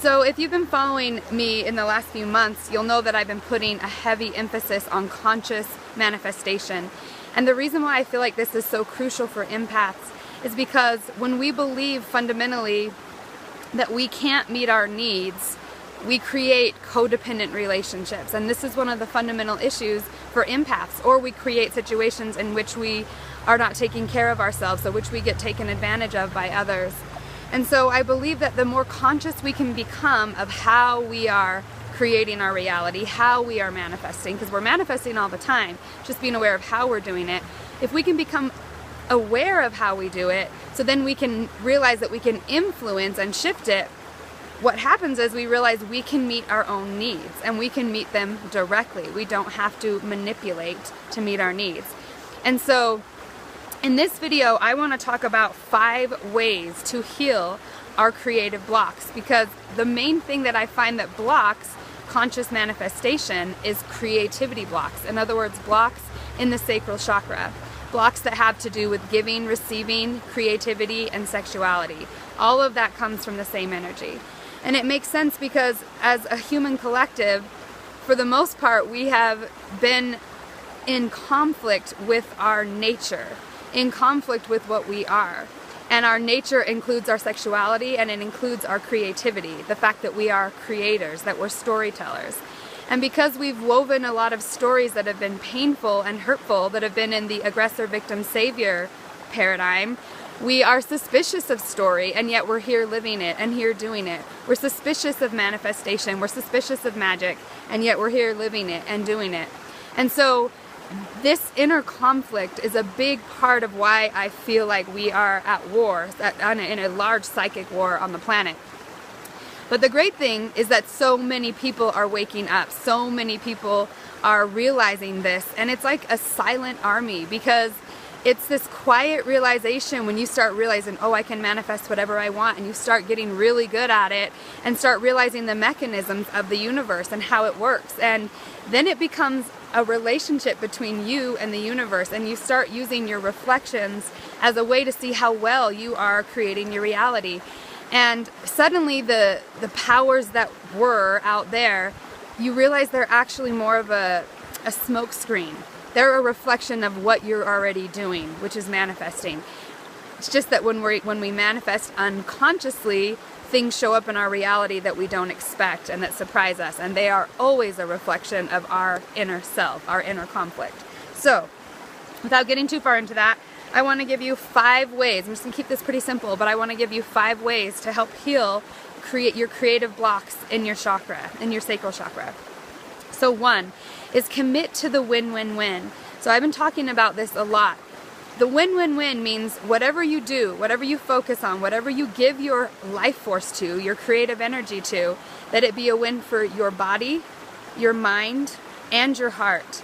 So if you've been following me in the last few months, you'll know that I've been putting a heavy emphasis on conscious manifestation. And the reason why I feel like this is so crucial for empaths is because when we believe fundamentally that we can't meet our needs, we create codependent relationships. And this is one of the fundamental issues for empaths. Or we create situations in which we are not taking care of ourselves, so which we get taken advantage of by others. And so I believe that the more conscious we can become of how we are creating our reality, how we are manifesting, because we're manifesting all the time, just being aware of how we're doing it. If we can become aware of how we do it, so then we can realize that we can influence and shift it, what happens is we realize we can meet our own needs, and we can meet them directly. We don't have to manipulate to meet our needs. And so in this video, I want to talk about 5 ways to heal our creative blocks, because the main thing that I find that blocks conscious manifestation is creativity blocks. In other words, blocks in the sacral chakra. Blocks that have to do with giving, receiving, creativity, and sexuality. All of that comes from the same energy. And it makes sense because as a human collective, for the most part, we have been in conflict with our nature, in conflict with what we are. And our nature includes our sexuality, and it includes our creativity, the fact that we are creators, that we're storytellers. And because we've woven a lot of stories that have been painful and hurtful, that have been in the aggressor, victim, savior paradigm, we are suspicious of story, and yet we're here living it and here doing it. We're suspicious of manifestation, we're suspicious of magic, and yet we're here living it and doing it. And so this inner conflict is a big part of why I feel like we are at war, in a large psychic war on the planet. But the great thing is that so many people are waking up, so many people are realizing this, and it's like a silent army, because it's this quiet realization when you start realizing, oh, I can manifest whatever I want, and you start getting really good at it and start realizing the mechanisms of the universe and how it works. And then it becomes a relationship between you and the universe, and you start using your reflections as a way to see how well you are creating your reality. And suddenly the powers that were out there, you realize they're actually more of a smoke screen. They're a reflection of what you're already doing, which is manifesting. It's just that when we manifest unconsciously, things show up in our reality that we don't expect and that surprise us, and they are always a reflection of our inner self, our inner conflict. So, without getting too far into that, I want to give you 5 ways. I'm just going to keep this pretty simple, but I want to give you 5 ways to help heal your creative blocks in your chakra, in your sacral chakra. So 1 is commit to the win-win-win. So I've been talking about this a lot. The win-win-win means whatever you do, whatever you focus on, whatever you give your life force to, your creative energy to, that it be a win for your body, your mind, and your heart.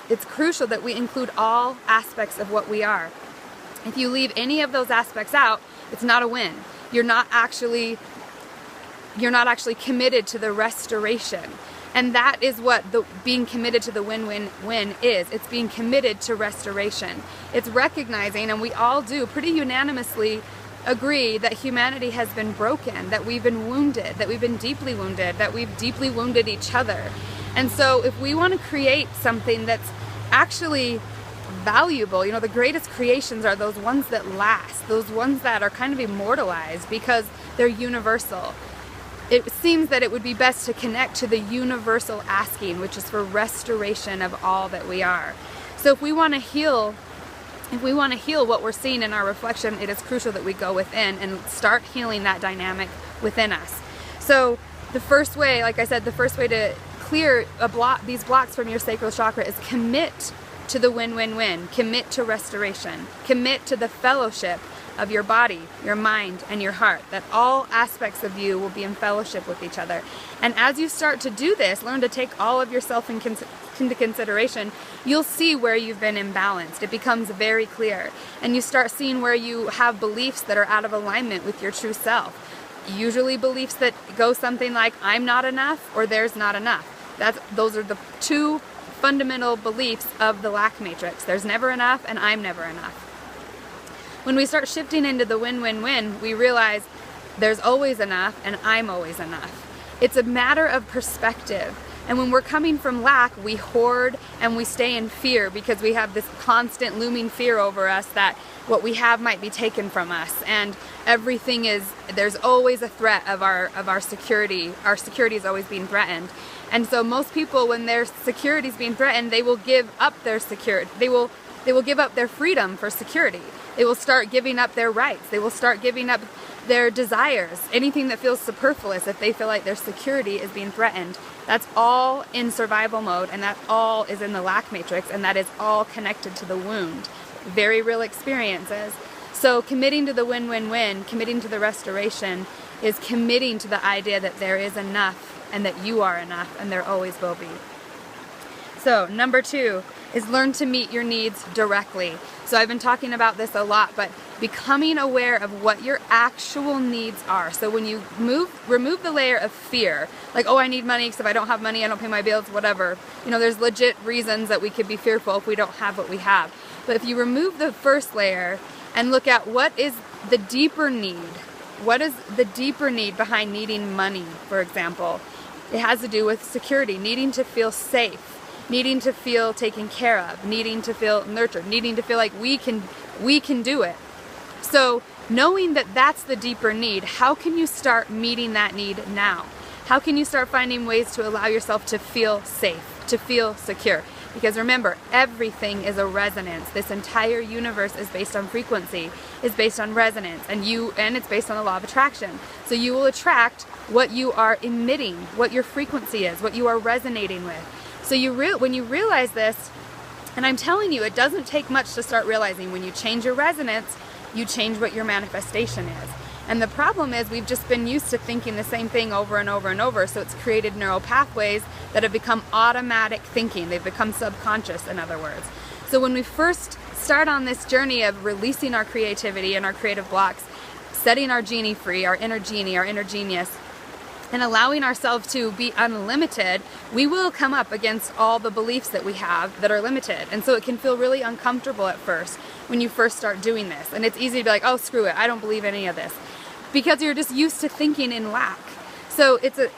It's crucial that we include all aspects of what we are. If you leave any of those aspects out, it's not a win. You're not actually committed to the restoration. And that is what being committed to the win-win-win is. It's being committed to restoration. It's recognizing, and we all do pretty unanimously agree, that humanity has been broken, that we've been wounded, that we've been deeply wounded, that we've deeply wounded each other. And so if we want to create something that's actually valuable, the greatest creations are those ones that last, those ones that are kind of immortalized because they're universal. It seems that it would be best to connect to the universal asking, which is for restoration of all that we are. So if we want to heal what we're seeing in our reflection, it is crucial that we go within and start healing that dynamic within us. So the first way, like I said, the first way to clear these blocks from your sacral chakra is commit to the win-win-win. Commit to restoration. Commit to the fellowship of your body, your mind, and your heart, that all aspects of you will be in fellowship with each other. And as you start to do this, learn to take all of yourself into consideration, you'll see where you've been imbalanced. It becomes very clear. And you start seeing where you have beliefs that are out of alignment with your true self. Usually beliefs that go something like, I'm not enough, or there's not enough. Those are the 2 fundamental beliefs of the lack matrix. There's never enough, and I'm never enough. When we start shifting into the win-win-win, we realize there's always enough, and I'm always enough. It's a matter of perspective. And when we're coming from lack, we hoard and we stay in fear because we have this constant looming fear over us that what we have might be taken from us. And there's always a threat of our security. Our security is always being threatened. And so most people, when their security is being threatened, they will give up their security. They will give up their freedom for security. They will start giving up their rights. They will start giving up their desires, anything that feels superfluous if they feel like their security is being threatened. That's all in survival mode, and that all is in the lack matrix, and that is all connected to the wound. Very real experiences. So committing to the win-win-win, committing to the restoration, is committing to the idea that there is enough and that you are enough and there always will be. So number 2 is learn to meet your needs directly. So I've been talking about this a lot, but becoming aware of what your actual needs are. So when you remove the layer of fear, like, oh, I need money because if I don't have money, I don't pay my bills, whatever. You know, there's legit reasons that we could be fearful if we don't have what we have. But if you remove the first layer and look at what is the deeper need, what is the deeper need behind needing money, for example? It has to do with security, needing to feel safe, needing to feel taken care of, needing to feel nurtured, needing to feel like we can do it. So knowing that that's the deeper need, how can you start meeting that need now? How can you start finding ways to allow yourself to feel safe, to feel secure? Because remember, everything is a resonance. This entire universe is based on frequency, is based on resonance, and it's based on the law of attraction. So you will attract what you are emitting, what your frequency is, what you are resonating with. So when you realize this, and I'm telling you, it doesn't take much to start realizing when you change your resonance, you change what your manifestation is. And the problem is we've just been used to thinking the same thing over and over and over, so it's created neural pathways that have become automatic thinking. They've become subconscious, in other words. So when we first start on this journey of releasing our creativity and our creative blocks, setting our genie free, our inner genie, our inner genius, and allowing ourselves to be unlimited, we will come up against all the beliefs that we have that are limited. And so it can feel really uncomfortable at first when you first start doing this. And it's easy to be like, oh, screw it, I don't believe any of this. Because you're just used to thinking in lack. So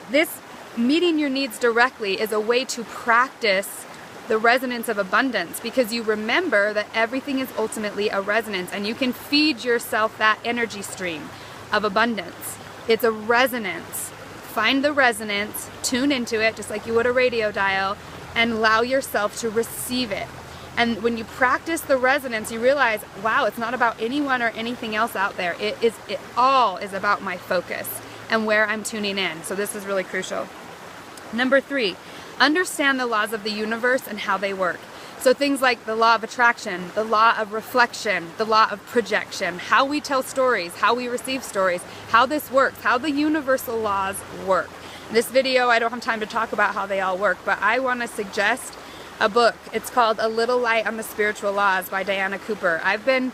this meeting your needs directly is a way to practice the resonance of abundance, because you remember that everything is ultimately a resonance, and you can feed yourself that energy stream of abundance. It's a resonance. Find the resonance, tune into it just like you would a radio dial, and allow yourself to receive it. And when you practice the resonance, you realize, wow, it's not about anyone or anything else out there. It all is about my focus and where I'm tuning in. So this is really crucial. Number 3, understand the laws of the universe and how they work. So things like the law of attraction, the law of reflection, the law of projection, how we tell stories, how we receive stories, how this works, how the universal laws work. This video, I don't have time to talk about how they all work, but I want to suggest a book. It's called A Little Light on the Spiritual Laws by Diana Cooper. I've been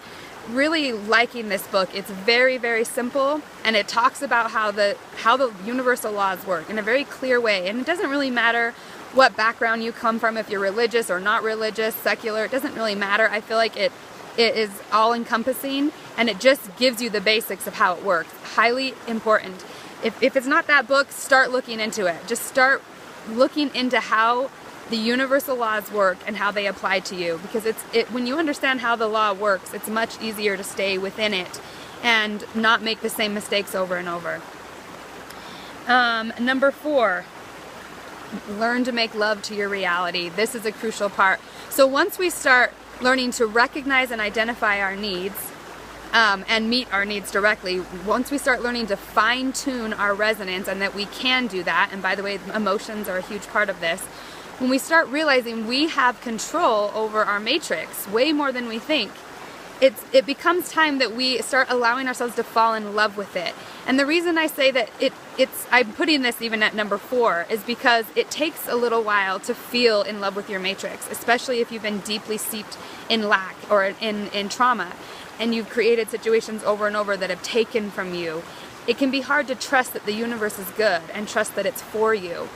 really liking this book. It's very, very simple, and it talks about how the universal laws work in a very clear way. And it doesn't really matter what background you come from, if you're religious or not religious, secular, it doesn't really matter. I feel like it is all encompassing, and it just gives you the basics of how it works. Highly important. If it's not that book, start looking into it. Just start looking into how the universal laws work and how they apply to you, because when you understand how the law works, it's much easier to stay within it and not make the same mistakes over and over. Number 4, learn to make love to your reality. This is a crucial part. So once we start learning to recognize and identify our needs and meet our needs directly, once we start learning to fine-tune our resonance, and that we can do that, and by the way, emotions are a huge part of this, when we start realizing we have control over our matrix way more than we think, it becomes time that we start allowing ourselves to fall in love with it. And the reason I say that I'm putting this even at number 4 is because it takes a little while to feel in love with your matrix, especially if you've been deeply steeped in lack or in trauma, and you've created situations over and over that have taken from you. It can be hard to trust that the universe is good and trust that it's for you.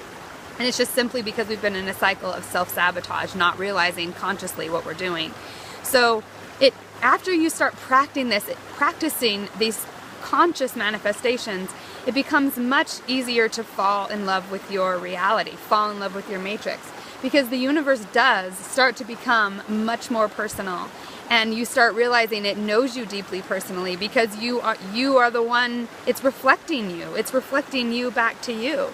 And it's just simply because we've been in a cycle of self-sabotage, not realizing consciously what we're doing. So after you start practicing these conscious manifestations, it becomes much easier to fall in love with your reality, fall in love with your matrix, because the universe does start to become much more personal, and you start realizing it knows you deeply personally, because you are the one, it's reflecting you back to you.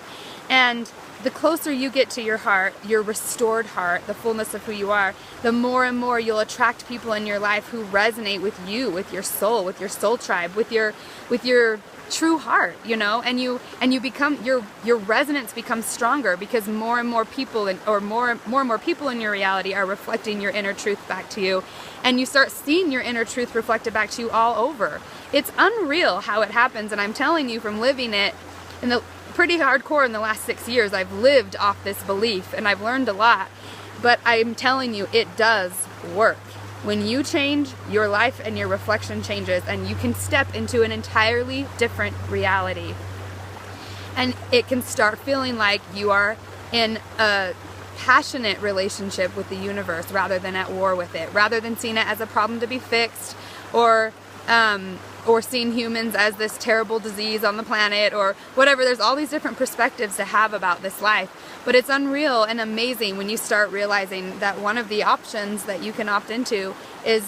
And the closer you get to your heart, your restored heart, the fullness of who you are, the more and more you'll attract people in your life who resonate with you, with your soul tribe, with your true heart, you know, and you become, your resonance becomes stronger, because more and more people more and more people in your reality are reflecting your inner truth back to you, and you start seeing your inner truth reflected back to you all over. It's unreal how it happens, and I'm telling you from living it pretty hardcore in the last 6 years. I've lived off this belief and I've learned a lot, but I'm telling you, it does work. When you change, your life and your reflection changes, and you can step into an entirely different reality. And it can start feeling like you are in a passionate relationship with the universe rather than at war with it, rather than seeing it as a problem to be fixed, or seeing humans as this terrible disease on the planet, or whatever. There's all these different perspectives to have about this life. But it's unreal and amazing when you start realizing that one of the options that you can opt into is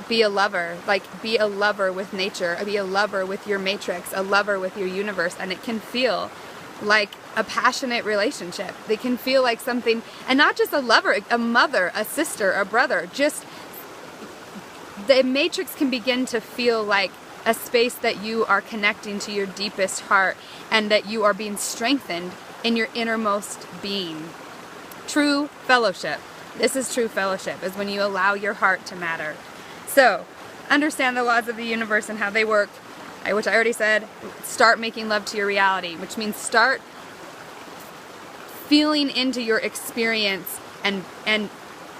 be a lover. Like, be a lover with nature, be a lover with your matrix, a lover with your universe. And it can feel like a passionate relationship. They can feel like something, and not just a lover, a mother, a sister, a brother, just the matrix can begin to feel like a space that you are connecting to your deepest heart, and that you are being strengthened in your innermost being. True fellowship. This is true fellowship, is when you allow your heart to matter. So, understand the laws of the universe and how they work, which I already said. Start making love to your reality, which means start feeling into your experience and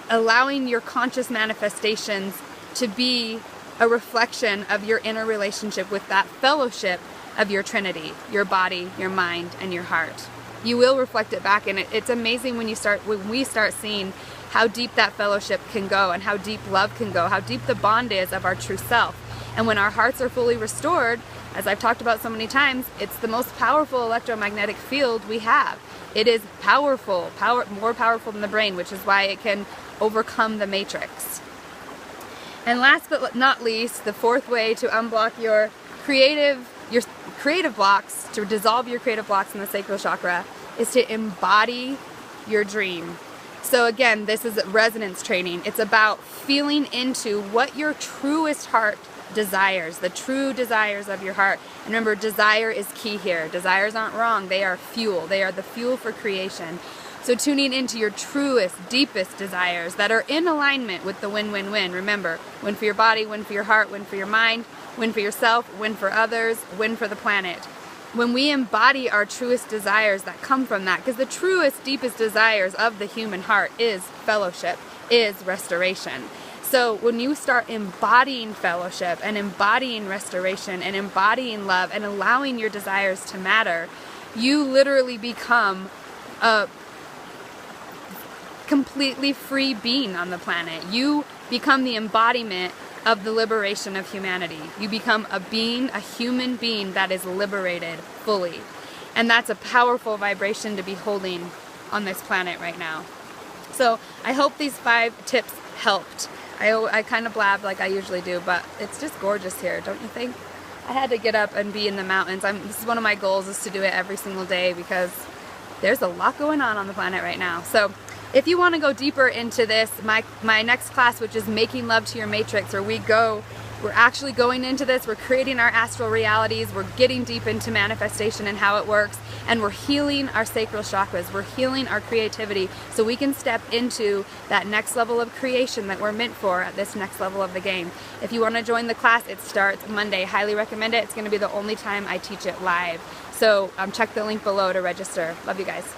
allowing your conscious manifestations to be a reflection of your inner relationship with that fellowship of your Trinity, your body, your mind, and your heart. You will reflect it back, and it's amazing when we start seeing how deep that fellowship can go, and how deep love can go, how deep the bond is of our true self. And when our hearts are fully restored, as I've talked about so many times, it's the most powerful electromagnetic field we have. It is powerful, more powerful than the brain, which is why it can overcome the matrix. And last but not least, the fourth way to unblock your creative blocks, to dissolve your creative blocks in the sacral chakra, is to embody your dream. So again, this is resonance training. It's about feeling into what your truest heart desires, the true desires of your heart. And remember, desire is key here. Desires aren't wrong. They are fuel. They are the fuel for creation. So tuning into your truest, deepest desires that are in alignment with the win-win-win. Remember, win for your body, win for your heart, win for your mind, win for yourself, win for others, win for the planet. When we embody our truest desires that come from that, because the truest, deepest desires of the human heart is fellowship, is restoration. So when you start embodying fellowship and embodying restoration and embodying love and allowing your desires to matter, you literally become a completely free being on the planet. You become the embodiment of the liberation of humanity. You become a being, a human being that is liberated fully. And that's a powerful vibration to be holding on this planet right now. So I hope these 5 tips helped. I kind of blab like I usually do, but it's just gorgeous here, don't you think? I had to get up and be in the mountains. This is one of my goals, is to do it every single day, because there's a lot going on the planet right now. So if you want to go deeper into this, my next class, which is Making Love to Your Matrix, where we're actually going into this, we're creating our astral realities, we're getting deep into manifestation and how it works, and we're healing our sacral chakras, we're healing our creativity, so we can step into that next level of creation that we're meant for at this next level of the game. If you want to join the class, it starts Monday. Highly recommend it. It's going to be the only time I teach it live. So check the link below to register. Love you guys.